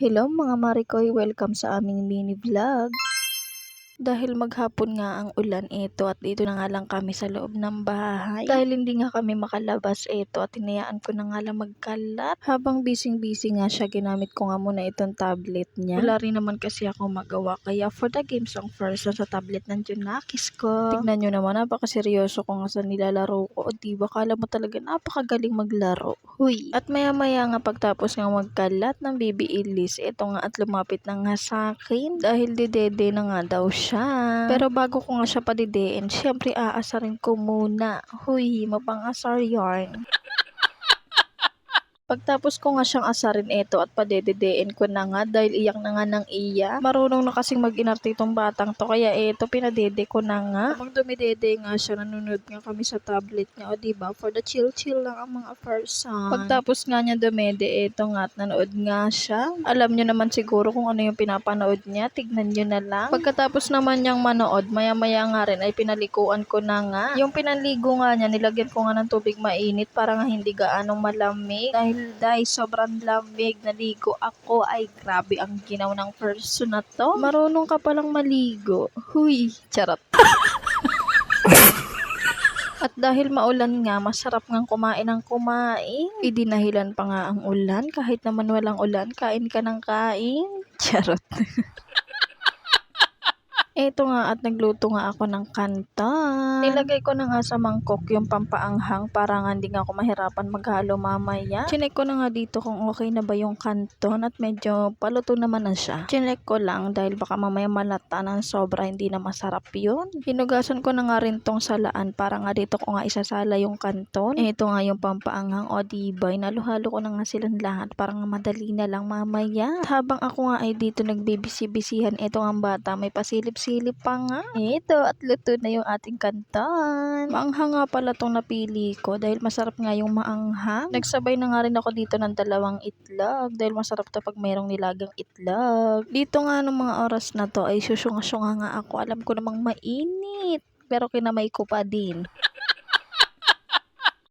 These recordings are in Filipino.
Hello mga Marikoy, welcome sa aming mini vlog. Dahil maghapon nga ang ulan at dito na nga lang kami sa loob ng bahay. Dahil hindi nga kami makalabas at hinayaan ko na nga lang magkalat. Habang busy nga siya, ginamit ko nga muna itong tablet niya. Wala rin naman kasi ako magawa, kaya for the game song first sa tablet nandiyon na kiss ko. Tignan nyo naman, napakaseryoso ko nga sa nilalaro ko. O diba, kala mo talaga napakagaling maglaro. Huy! At maya nga pagtapos nga magkalat ng baby Elise, ito nga at lumapit na nga sa akin dahil didede na nga daw siya. Pero bago ko nga siya padidein, syempre aasarin ko muna. Huy, mapang-asar yarn. Pagtapos ko nga siyang asarin at padededein ko na nga dahil iyak na nga ng iya. Marunong na kasing mag-inarte itong batang to, kaya pinadede ko na nga. Habang dumidede nga siya, nanonood nga kami sa tablet niya. O diba, for the chill lang ang mga person. Pagtapos nga niya dumede, nga at nanood nga siya. Alam nyo naman siguro kung ano yung pinapanood niya. Tignan nyo na lang. Pagkatapos naman niyang manood, maya nga rin ay pinalikuan ko na nga. Yung pinaligo nga niya, nilagyan ko nga ng tubig mainit para nga hindi gaanong malamig. Dahil sobrang lamig, naligo ako. Ay, grabe ang ginaw ng person na to. Marunong ka palang maligo. Huy, charot. At dahil maulan nga, masarap ngang kumain ng kumain. Idinahilan pa nga ang ulan. Kahit naman walang ulan, kain ka ng kain. Charot. Eto nga at nagluto nga ako ng kanton. Nilagay ko na nga sa mangkok yung pampaanghang para nga hindi nga ako mahirapan maghalo mamaya. Chinek ko na nga dito kung okay na ba yung kanton at medyo paluto naman na siya. Chinek ko lang dahil baka mamaya malata ng sobra, hindi na masarap yun. Hinugasan ko na nga rin tong salaan para nga dito ko nga isasala yung kanton. Ito nga yung pampaanghang, o diba, naluhalo ko na nga silang lahat para nga madali na lang mamaya. At habang ako nga ay dito nagbibisi-bisihan, ito ang bata may pasilip-silip pa nga. Ito at luto na yung ating kanton. Maanghang nga pala tong napili ko dahil masarap nga yung maanghang. Nagsabay na nga rin ako dito ng 2 itlog dahil masarap to pag mayroong nilagang itlog. Dito nga nung mga oras na to ay susyunga-syunga nga ako. Alam ko namang mainit, pero kinamay ko pa din.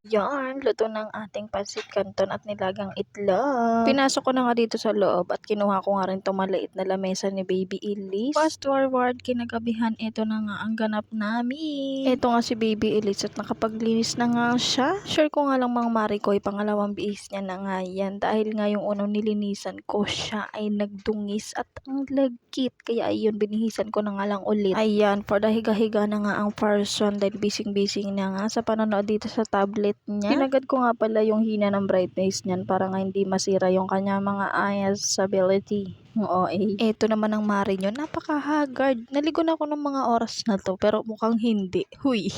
Yan, luto ng ating pansit canton at nilagang itlog. Pinasok ko na nga dito sa loob at kinuha ko nga rin itong maliit na lamesa ni Baby Elise. Fast forward, kinagabihan, ito na nga ang ganap namin. Ito nga si Baby Elise at nakapaglinis na nga siya. Share ko nga lang mga Marikoy, pangalawang bihis niya na nga yan. Dahil nga yung unang nilinisan ko, siya ay nagdungis at ang lagkit. Kaya ayun, binihisan ko na nga lang ulit. Ayan, for the higa-higa na nga ang person dahil busy na nga sa panonood dito sa tablet niya. Pinagad ko nga pala yung hina ng brightness niyan para nga hindi masira yung kanya mga eyes ability. Oo, eto naman ang mari nyo, napaka-haggard. Naligo na ako ng mga oras na to pero mukhang hindi. Huy.